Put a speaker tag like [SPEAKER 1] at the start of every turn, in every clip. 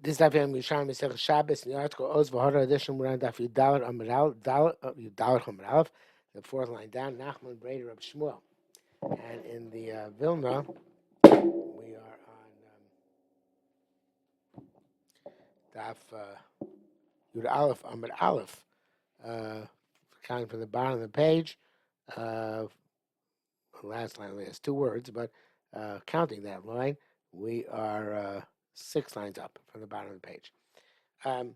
[SPEAKER 1] This is Yerushalmi Shabbos in the article Oz V'Hara edition. We're on Daf Yudalad Amar Aleph, the fourth line down. Nachman Breder of Shmuel, and in the Vilna we are on Daf Yud Aleph Amar Aleph, counting from the bottom of the page. The last line only has two words, but counting that line, we are 6 lines up from the bottom of the page. Nachman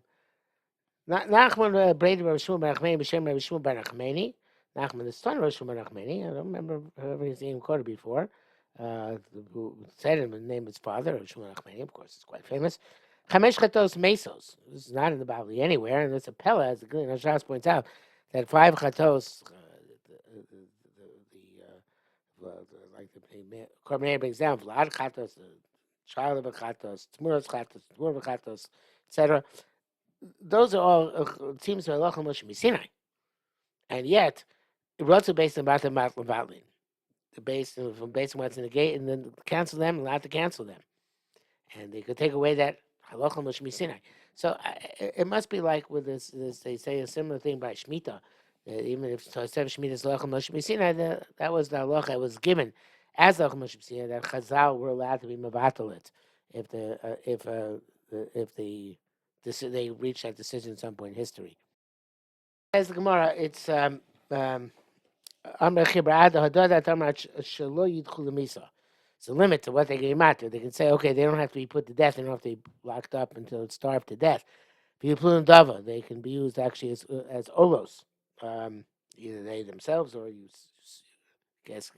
[SPEAKER 1] Breder of Shmuel ben Achmeni b'shem Rabbi Shmuel ben Achmeni. Nachman, the son of Rabbi Shmuel ben Achmeni. I don't remember ever his name quoted before. Who said it in the name of his father, Rabbi Shmuel ben Achmeni. Of course, it's quite famous. Chamesh chatos mesos. This is not in the Bible anywhere, and it's a pella, as the Gilin Hashas points out, that 5 chatos, like the Korbanei brings down, Vlad chatos, the child of chatos, Tmuras chatos, Tmur chatos, etc. Those are all it seems to Allah Moshe Sinai, and yet it was also based on Bata Matlan Vatlin, based on what's in the gate, and then cancel them, allowed to cancel them, and they could take away that Halacha Moshe Sinai. So it must be like with this. They say a similar thing by Shemitah. Even if instead of Shemitah is Halacha Moshe Sinai, that was the halacha that was given as Halacha Moshe Sinai, that Chazal were allowed to be mavatalit if they reached that decision at some point in history. As the Gemara, it's it's a limit to what they can matter. They can say, okay, they don't have to be put to death, they don't have to be locked up until it's starved to death. Dava, they can be used actually as olos, either they themselves or you guess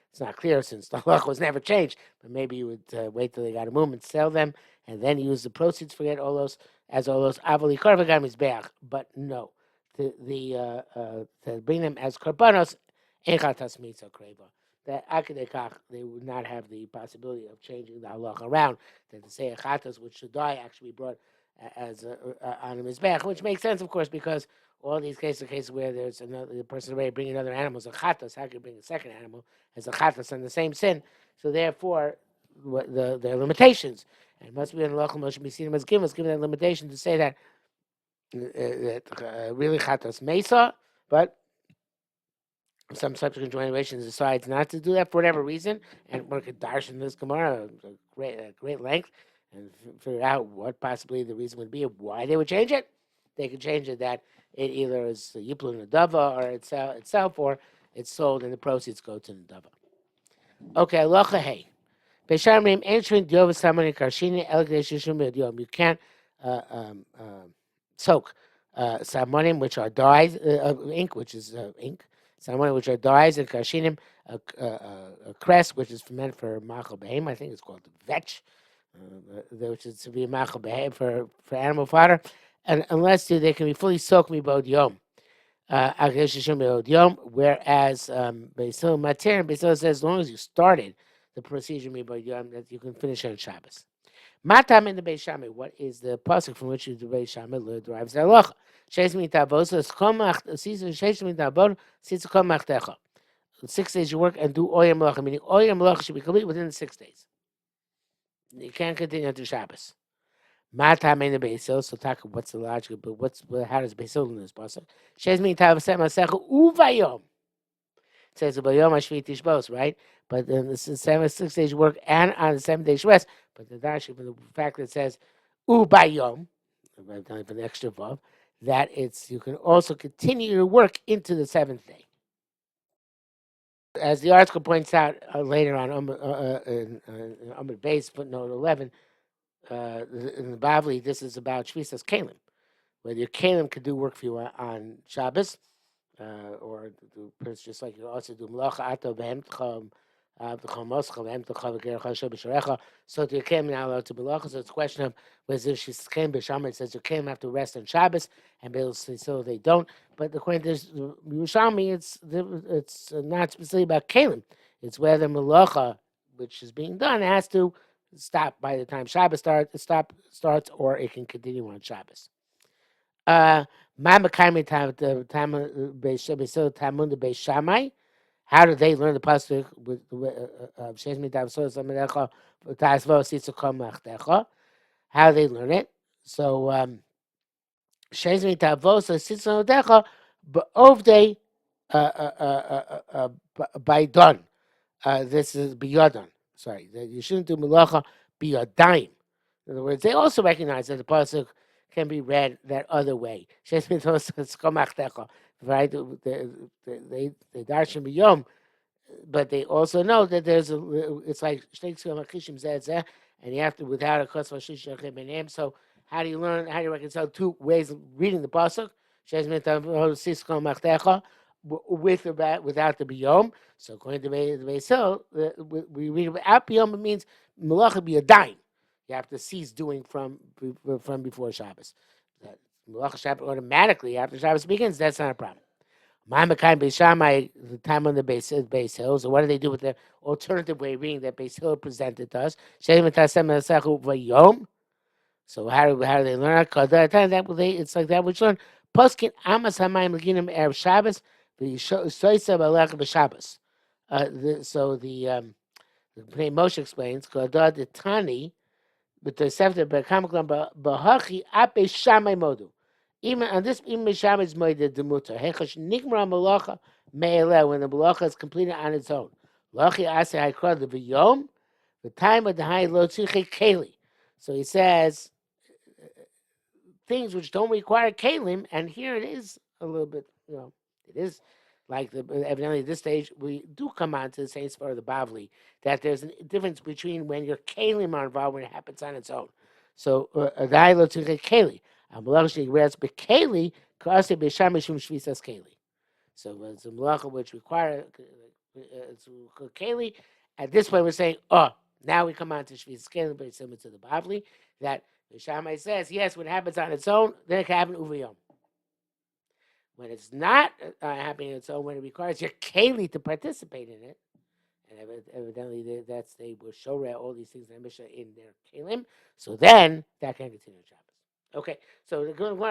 [SPEAKER 1] it's not clear since the halach was never changed, but maybe you would wait till they got a movement, sell them, and then use the proceeds for get olos as olos. Avali karvagam is beach, but no, to bring them as karbanos enchatas mitzah kreva. That akadekach they would not have the possibility of changing the halach around. That to say a chatas which should die actually brought as on a mizbeach, which makes sense, of course, because all these cases are cases where there's the person already bringing another animal as a chatas. How can you bring a second animal as a chatas on the same sin? So therefore, there are limitations, and it must be in the local Moshe Misinim has given that limitation to say that really chatas mesa, but some subsequent generations decides not to do that for whatever reason, and one could darshan this Gemara at great length and figure out what possibly the reason would be of why they would change it. They could change it that it either is Yiplun Nadava or itself, or it's sold and the proceeds go to Nadava. Okay, Aloha Hey. Beshamrim entering Diyov Samani Karshini Elgdesh Yom. You can't soak salmonim, which are dyes of ink, which is ink. Salmonim, which are dyes, and Karshinim, a cress, which is meant for machal behem. I think it's called vetch, which is to be machal behem for animal fodder. And unless they can be fully soaked mibod yom, whereas Beisil Matir and Beisil says as long as you started the procedure mibod yom, that you can finish on Shabbos. Matam in the Beis Shammai. What is the pasuk from which the Beis Shammai derives the halacha? Sheis mitavos eskomach season sheis mitavos season komachtecha. 6 days you work and do oyam malacha. Meaning oyam malacha should be complete within the 6 days. You can't continue until Shabbos. Matam in the Beisil. So talk. What's the logic? But how does Beisil in this pasuk? Sheis mitavos masecha uvayom. It says bayom hashvit tishbos, right? But then this is 6 days you work and on the 7 days rest. But the Dashi, from the fact that it says ubayom, for the extra vav, that you can also continue to work into the 7th day. As the article points out later on in Amud Beis, footnote 11, in the Bavli, this is about Shvisas Kalim, whether your Kalim could do work for you on Shabbos, or just like you also do Melacha Ato Behem Tcham. So you came now allowed to Melacha. So it's a question of whether she came b'Shammai. It says you came have to rest on Shabbos, and so they don't. But the point is, Yerushalmi, it's not specifically about Kalim. It's whether Melacha, which is being done, has to stop by the time Shabbos starts, or it can continue on Shabbos. How do they learn the pasuk with Sheis mitav so samedecha v'tasvo sitzukom machtecha? how they learn it. So Shezmi Tavosa Sitzon Odecha Ovde by done. This is biyadon. Sorry, that you shouldn't do melacha biyadayim. In other words, they also recognize that the pasuk can be read that other way. Shezmi Tavosa Skomachtecha. Right? They darshan biyom, but they also know that there's it's like and you have to without a kos. So how do you learn? How do you reconcile two ways of reading the pasuk? With or without the biyom. So according to the Beisil, we read without biyom. It means malacha be a dime. You have to cease doing from before Shabbos. That malacha Shabbos automatically after Shabbos begins. That's not a problem. Ma'amakai Beis Shammai, the time on the base hill. So what do they do with the alternative way of reading that Beis Hill presented to us? So how do they learn? It's like that which learn. Poskin Amas Hamayim Leginim Erev Shabbos, the Soisa Balech B'Shabbos. So the Pnei Moshe explains, Kodah the Tani, but the Sefter B'Kamaklam B'Hachi Ape Shamay Modu. Even on this, even Shammai is made the demuter. Hechash Nikmra Malacha Me'eleh, when the Malacha is completed on its own. Lachi Ase Haikra the V'Yom, the time of the high Lo Tzriche Keli. So he says things which don't require kalim, and here it is a little bit, it is like evidently at this stage we do come on to the same part of the Bavli that there's a difference between when your kalim are involved when it happens on its own. So adailo to keli, amalach reads bekeli kase b'shamishum shvisas keli. So it's a malacha which require keli. At this point, we're saying, now we come on to shvisas keli, but it's similar to the Bavli that the Shammai says, yes, when it happens on its own, then it can happen uviyom. When it's not happening on its own, when it requires your keli to participate in it, and evidently they will show all these things in Mishnah in their kelim, so then that can continue on Shabbos. Okay, so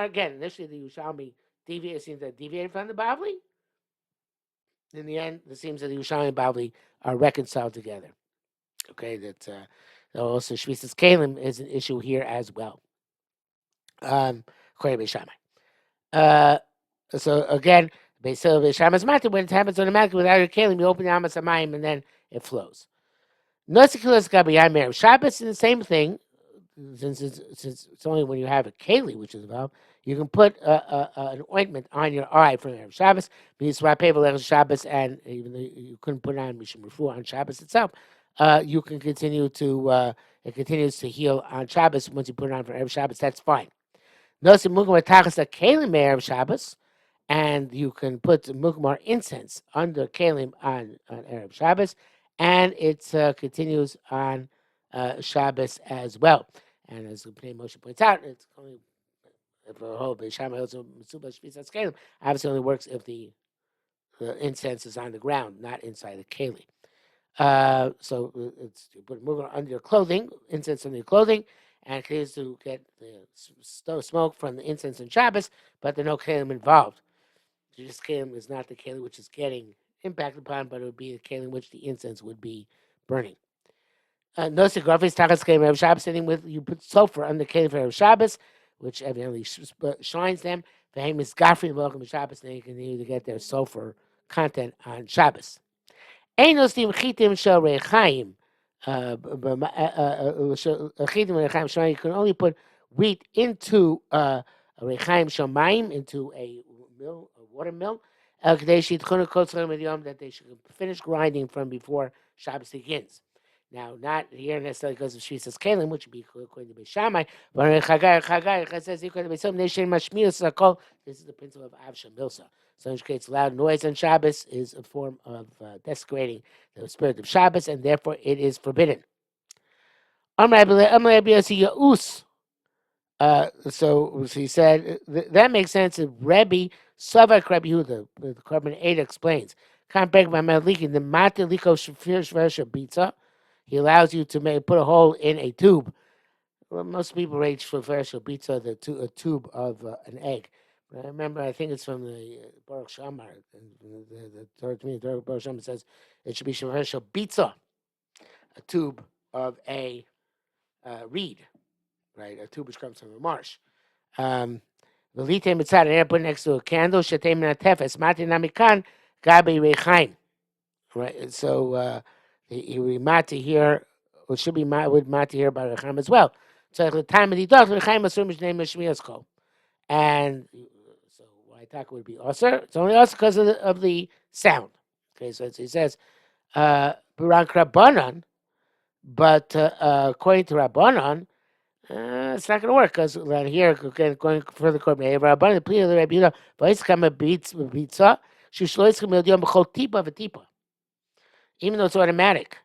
[SPEAKER 1] again, initially the Yerushalmi seems to deviate from the Bavli. In the end, it seems that the Yerushalmi and Bavli are reconciled together. Okay, that also Shvisas Kalim is an issue here as well. According to Beis Shammai. So again, Beis Shammai's matter, when it happens automatically without your kalim, you open the Amas Hamayim and then it flows. Nosikilas Gabayim Erev Shabbos is the same thing. Since it's only when you have a keli which is involved, you can put an ointment on your eye for Erev Shabbos. Because Shabbos, and even though you couldn't put it on Mishum Refu on Shabbos itself, you can continue to it continues to heal on Shabbos once you put it on for Erev Shabbos. That's fine. Nosim Mugmar Tachas a Kalim Erev Shabbos, and you can put Mugmar incense under Kalim on Erev Shabbos, and it continues on Shabbos as well. And as Pnei Moshe points out, it's only if a whole Beis Shammai also Mitzuba Shvisas Kalim obviously only works if the incense is on the ground, not inside the Kalim. So it's you put Mugmar under your clothing, incense under your clothing, and continues to get the smoke from the incense and Shabbos, but there's no kalim involved. Just kalim is not the kalim which is getting impacted upon, but it would be the kalim which the incense would be burning. No cigrafis tachas kalim of Shabbos, sitting with you put sulfur on the kalim for Shabbos, which evidently shines them. For him is gafri welcome to Shabbos, and they continue to get their sulfur content on Shabbos. Ein ostim chitim shel rechaim. You can only put wheat into a rechaim shamayim, into a water mill, that they should finish grinding from before Shabbos begins. Now, not here necessarily because of Shvisas Kalim, which would be according to Beis Shammai, but in Chagai, it says, this is the principle of Avsha Milsa. So which creates loud noise on Shabbos is a form of desecrating the spirit of Shabbos, and therefore it is forbidden. So he said that makes sense. If Rebbe Savak Rebbe Yehuda, the Carbon 8 explains, the he allows you to put a hole in a tube. Well, most people rage for Fershel Pizza, a tube of an egg. But I remember, I think it's from the Baruch Shamar. The third Baruch Shamar says it should be Fershel Pizza, a tube of a reed. right? A tube which comes from a marsh. Velite mitzad, an air put next to a candle, shetei min tefes, mati namikan, gabi rechaim. Right, so he would mati here, or should be would mati here by rechaim as well. So the time of the dog, rechaim assumes his name is Shmias Kol. And so Waitaka would be Osir. It's only Osir because of the sound. Okay, so he says, Burank Rabbanon, but according to Rabbanon, it's not going to work because here, going further, Rabbanon, the plea of the Rabbi Yehuda, Vaiskama Bitza, Shishloiskam Yom B'chol Tipa V'Tipa. Even though it's automatic,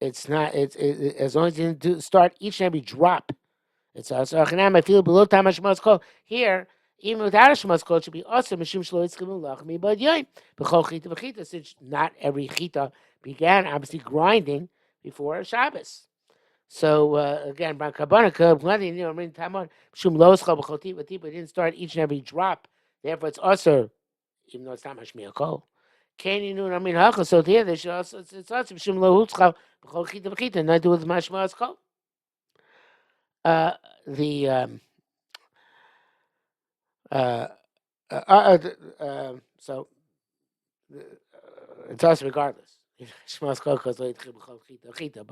[SPEAKER 1] it's not, as long as you didn't start each and every drop. It's also I feel below time Shemos Kol. Here, even without a Shemos Kol, it should be also Mishum Shlo Yitzchim Lachmi Bad Yoim. B'chol Chita V'Chita, since not every Chita began, obviously, grinding before Shabbos. So, again, Ban Kabbanika, plenty, Rin Tamon, Mishum Lo Yitzchim B'chol Tipa Tipa, didn't start each and every drop. Therefore, it's also, even though it's not Mashmiya Kol. Kani Nun Amin Hacha, so here, they should also, it's also Mishum Lo Yitzchim B'chol Chita V'Chita, not do with Mashmiya Kol. The so it's also regardless. But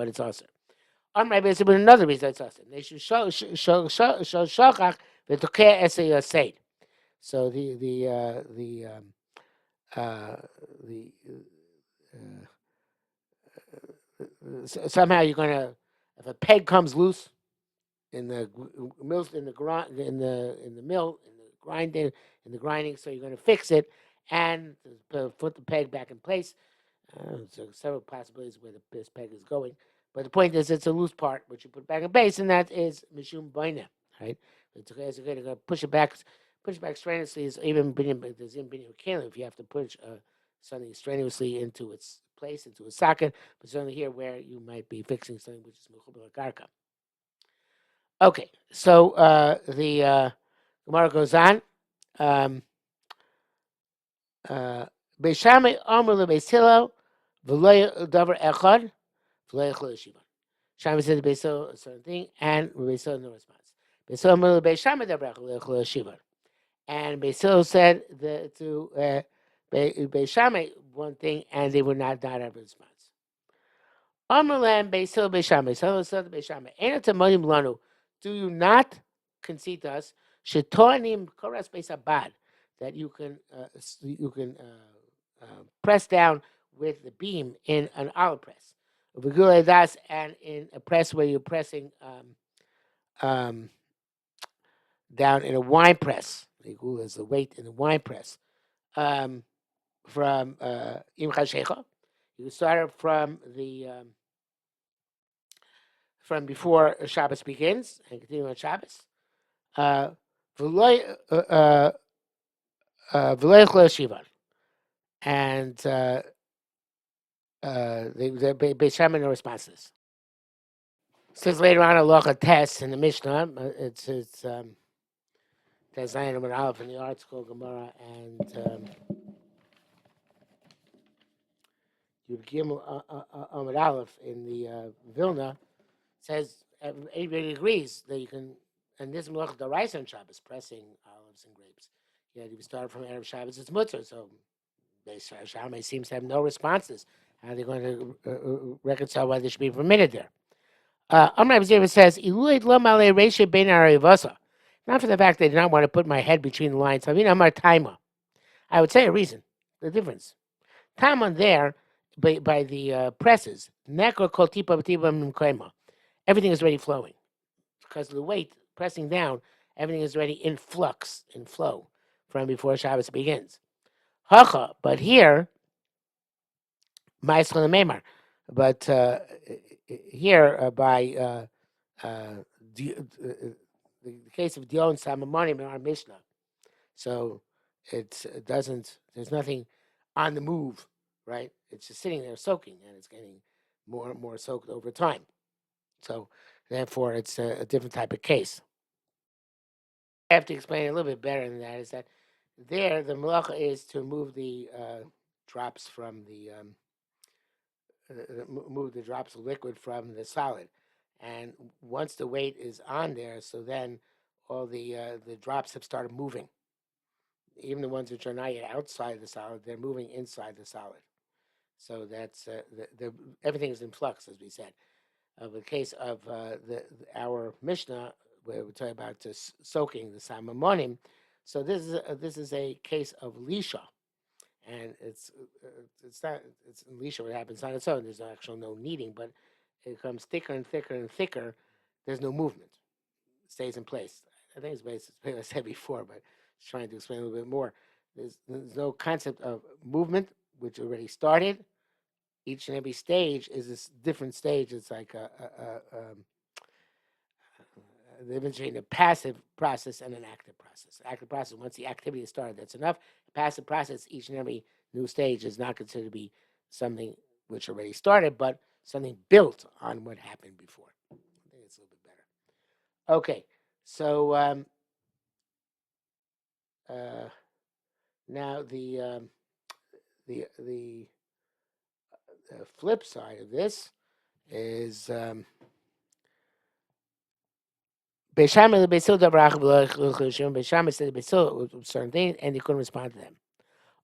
[SPEAKER 1] it's also. Maybe it's another reason it's also. They should show shachach v'tokeh esay yaseid. So somehow you're gonna, if a peg comes loose in the mill, in the mill, in the grinding, so you're going to fix it and put the peg back in place. So several possibilities where this peg is going, but the point is it's a loose part which you put back in place, and that is mishum baina, right? It's okay, so you're going to push it back strenuously. Is even there's even if you have to push something strenuously into its place, into a socket, but certainly here where you might be fixing something which is mechubel karka. Okay, so the Gemara goes on. Beis Shammai Amar leBeis Hillel v'lo davar echad v'lo yechol yeshiva. Shammai said to Beis Hillel a certain thing, and Beis Hillel no response. Beis Hillel Amar leBeis Shammai davar echad v'lo yechol yeshiva. And Beis Hillel said to Beis Shammai one thing, and they would not have a response. Amalam Beis Hillel Beis Shammai. So said Beis Shammai. Ena tamonim lanu. Do you not concede to us? Shetonim koras Beis Abad, that you can press down with the beam in an olive press. Das, and in a press where you're pressing down in a wine press. There's the weight in the wine press. From Imcha Shecha. You start from the from before Shabbos begins and continue on Shabbos. And the Beis Shammai no responses. Says later on a test in the Mishnah. It's Zayin and Aleph in the article Gemara, and Yud Gimel Amud Aleph in the Vilna says everybody agrees that you can, and this Melech Daraisa on Shabbos, pressing olives and grapes. Yeah, you start from Erev Shabbos, it's Mutter, so Beis Shammai seems to have no responses. How are they going to reconcile why they should be permitted there? Amr Abzir says, not for the fact they did not want to put my head between the lines. I mean, I'm a timer. I would say a reason, the difference. Time on there by the presses. Everything is already flowing. Because of the weight pressing down, everything is already in flux, in flow, from before Shabbos begins. Hacha, but here, Ma'aseh Memar. But here, by the case of Dion Samamonim in our Mishnah, so it doesn't. There's nothing on the move, right? It's just sitting there soaking, and it's getting more and more soaked over time. So therefore, it's a different type of case. I have to explain a little bit better than that. Is that there the malacha is to move the drops from the move the drops of liquid from the solid, and once the weight is on there, so then all the drops have started moving. Even the ones which are not yet outside the solid, they're moving inside the solid. So that's everything is in flux, as we said. The case of our Mishnah, where we talk about soaking the samamonim. So this is a case of lisha, and it's not it's lisha what happens on its own. There's actually no kneading, but it becomes thicker and thicker and thicker. There's no movement; it stays in place. I think it's basically what I said before, but just trying to explain a little bit more. There's no concept of movement, which already started. Each and every stage is this different stage. It's like the difference between a passive process and an active process. Active process, once the activity is started, that's enough. The passive process, each and every new stage is not considered to be something which already started, but something built on what happened before. I think it's a little bit better. Okay, so now the flip side of this is Beishamah Beisil Davrach Beishamah said Beisil certain things, and he couldn't respond to them.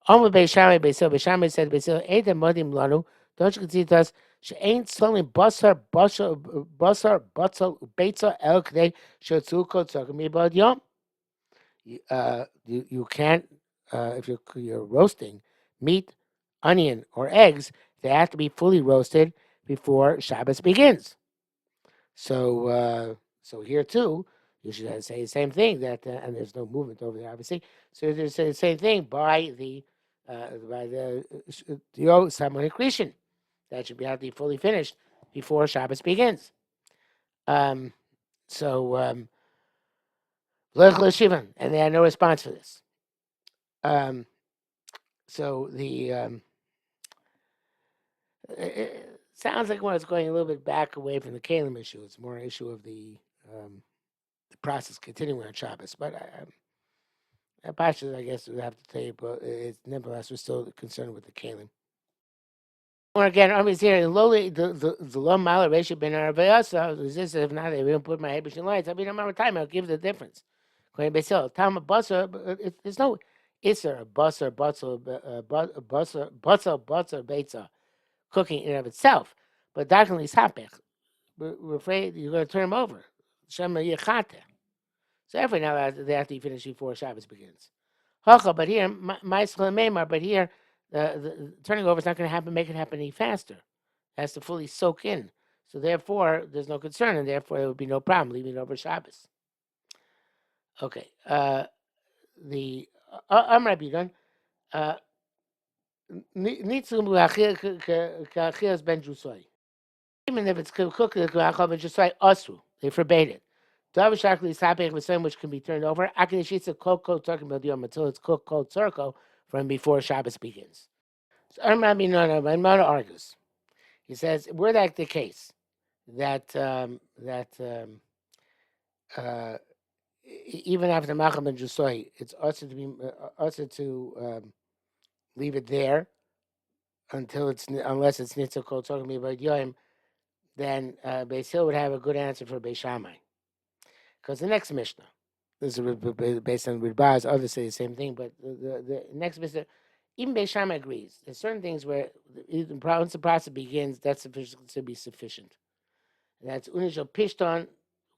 [SPEAKER 1] Omer Beishamah said Beisil, Eidem Modim Lanu, don't you concede to us, she ain't selling basar, batzal, beitza, el kdei, shotzuko, tzakami about yom. You can't, if you're roasting meat, onion, or eggs, they have to be fully roasted before Shabbos begins. So here too, you should say the same thing that, and there's no movement over there, obviously. So you say the same thing by the Samon Christian. That should be have to be fully finished before Shabbos begins. So and they had no response for this. So it sounds like when it's going a little bit back away from the Kalim issue. It's more an issue of the process continuing on Shabbos. But Pasha, I guess, would have to tell you, but nevertheless, we're still concerned with the Kalim. Or again, I'm here. Lowly, the low mile ratio been our vayasa. This if not, they don't put my Hebrew lights. I mean, I'm out of time. I'll give the difference. Going to say, time of busser, there's no isser, busser, beitza, cooking in and of itself. But definitely sapech. We're afraid you're going to turn them over. Shema yechate. So every now they have to finish before Shabbos begins. But here, but here, the turning over is not going to happen. Make it happen any faster. It has to fully soak in. So therefore, there's no concern, and therefore there would be no problem leaving it over Shabbos. Okay. The Amr Bidon. Even if it's cooked, they forbade it. Which can be turned over. Until it's cooked cold circle from before Shabbos begins. So Maimona argues. He says, were that the case, that even after Macham and Jusoi, it's also to leave it there unless it's Nitzah Kol talking about Yoim, then Beis Hill would have a good answer for Beis Shammai. Because the next Mishnah, this is based on Ridbaz, others say the same thing, but the next Mishnah, even Beis Shammai agrees. There's certain things where once the process begins, that's sufficient to be sufficient. And that's Unishal Pishton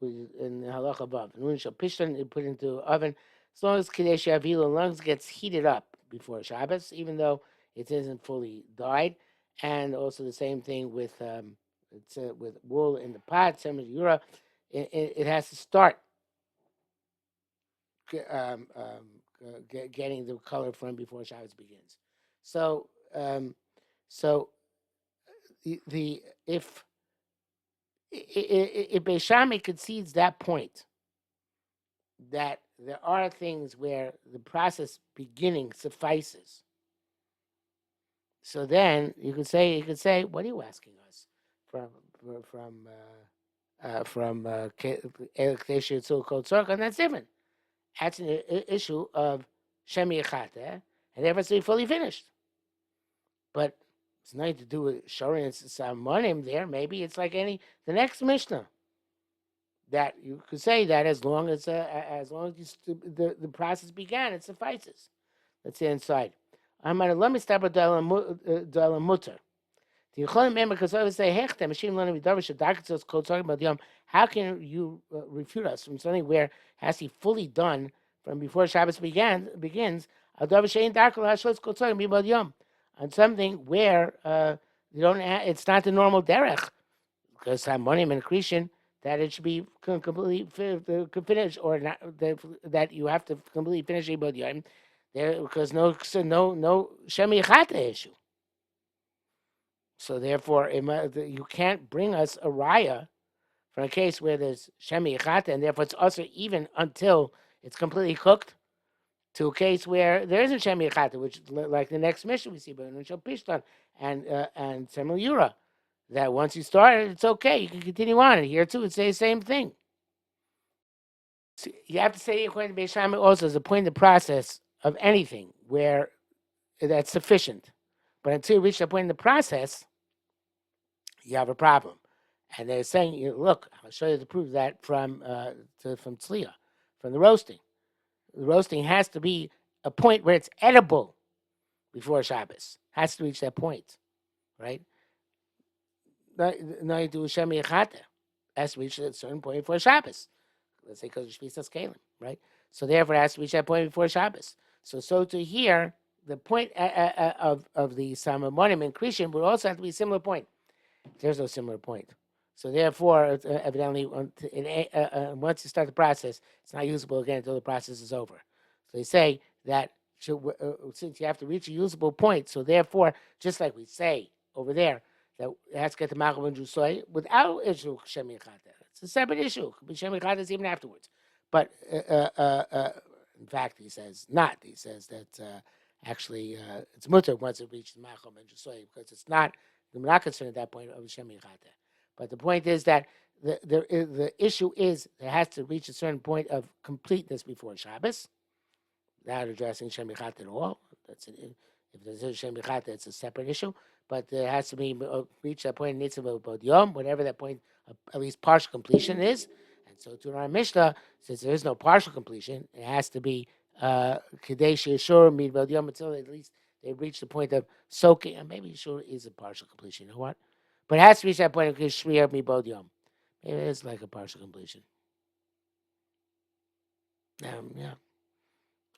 [SPEAKER 1] in the halacha above. And Unishal Pishton, you put into the oven, as long as Kadesh Avila lungs gets heated up before Shabbos, even though it isn't fully dyed. And also the same thing with with wool in the pot, same as Yura. It has to start getting the color from before Shabbos begins. So, the if Beis Shammai concedes that point, that there are things where the process beginning suffices. So then you could say, what are you asking us from Tzorka? And that's different. That's an issue of Shemi Echate, and therefore it's fully finished. But it's nothing to do with Shorin and Salmonim there. Maybe it's like the next Mishnah. that you could say that as long as the process began, it suffices. Let's say inside. I'm gonna let me start with the mutter. The Yecholim remember because I always say hechtem machine learning with davar shadakitzos kol talking about yom. How can you refute us from something where has to be fully done from before Shabbos begins? Al davar shein darkol hashlos kol talking about yom on something where you don't. It's not the normal derech because harmonium and accretion that it should be completely finished or not that you have to completely finish about yom there because no shemi chata issue. So therefore, you can't bring us a raya from a case where there's shemi chata, and therefore it's also even until it's completely cooked, to a case where there isn't shemi chata, which like the next mission we see, but pishtan and semel yura, that once you start it, it's okay, you can continue on. And here too, it's the same thing. So you have to say according to Beis Shammai also as a point in the process of anything where that's sufficient, but until you reach that point in the process, you have a problem. And they're saying, look, I'll show you the proof of that from tzliya, from the roasting. The roasting has to be a point where it's edible before Shabbos. Has to reach that point, right? No, you do shemi echata. Has to reach a certain point before Shabbos. Let's say because Shvisas Kalim, right? So therefore, it has to reach that point before Shabbos. So to here, the point of the Samamonim and Krishan would also have to be a similar point. There's no similar point. So therefore, evidently, once you start the process, it's not usable again until the process is over. So they say that since you have to reach a usable point, so therefore, just like we say over there, that it has to get the Machal and Jusoy without issue Shemi Chata. It's a separate issue. It could be Shemi Chata even afterwards. But in fact, he says not. He says that actually it's mutter once it reaches the Machal and Jusoy because it's not. I'm not concerned at that point of Shemi Chata. But the point is that the issue is it has to reach a certain point of completeness before Shabbos. Not addressing Shemi Chat at all. If there's a Shemi Chat, it's a separate issue. But there has to be reach that point in Nitzvah Bod Yom, whatever that point, at least partial completion is. And so to our Mishnah, since there is no partial completion, it has to be Kadesh Yeshur Mid Bod Yom until at least they reach the point of soaking. And maybe Yeshur is a partial completion. You know what? But it has to reach that point of Shriya Mid Bod Yom. Maybe it is like a partial completion. Yeah.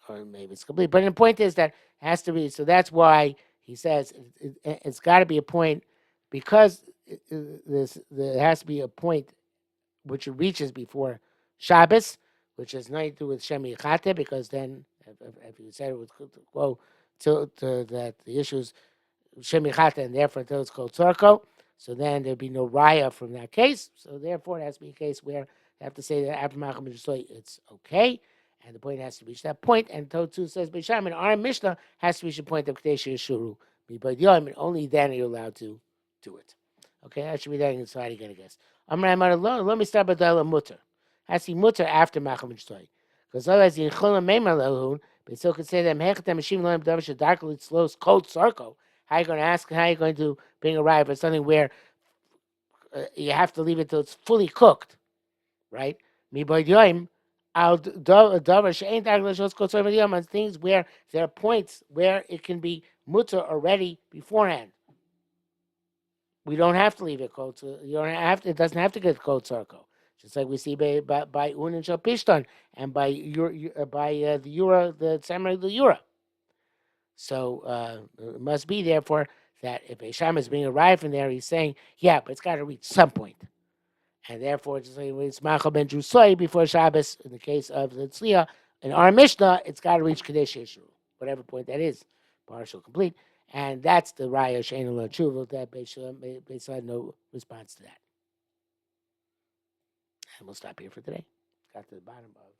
[SPEAKER 1] Or maybe it's complete. But the point is that it has to be. So that's why he says it's got to be a point because there has to be a point which it reaches before Shabbos, which has nothing to do with Shemi Chate, because then if you said it would go to that the issues Shemi Chate and therefore until it's called Tzarko, so then there'd be no raya from that case. So therefore it has to be a case where you have to say that after Macham it's okay. And the point has to reach that point. And Totu says, Beishamin, our Mishnah has to reach the point of Kadesh Yeshuru. And only then are you allowed to do it. Okay, I should be that inside again, I guess. Let me start with the Mutter. Has to be Mutter after Macham Shtoy. Because otherwise, the Cholam Meimar Lehun, but still could say that Mehechem Mashim Loim Davish Darkly Slows Cold Sarko. How are you going to ask, how are you going to bring a rye for something where you have to leave it till it's fully cooked, right? On things where there are points where it can be mutter already beforehand. We don't have to leave it cold. You don't have to. It doesn't have to get cold circle. Just like we see by Un and Shapishtan and by the Yura, the Samurai the Yura. So it must be therefore that if Esham is being arrived from there, he's saying, yeah, but it's got to reach some point. And therefore, just like it's Machal ben Drusoi before Shabbos, in the case of the Tzliya, in our Mishnah, it's got to reach Kadesh Yeshuru, whatever point that is, partial complete. And that's the Raya Shein Lo Tshuva that Beis had no response to that. And we'll stop here for today. Got to the bottom of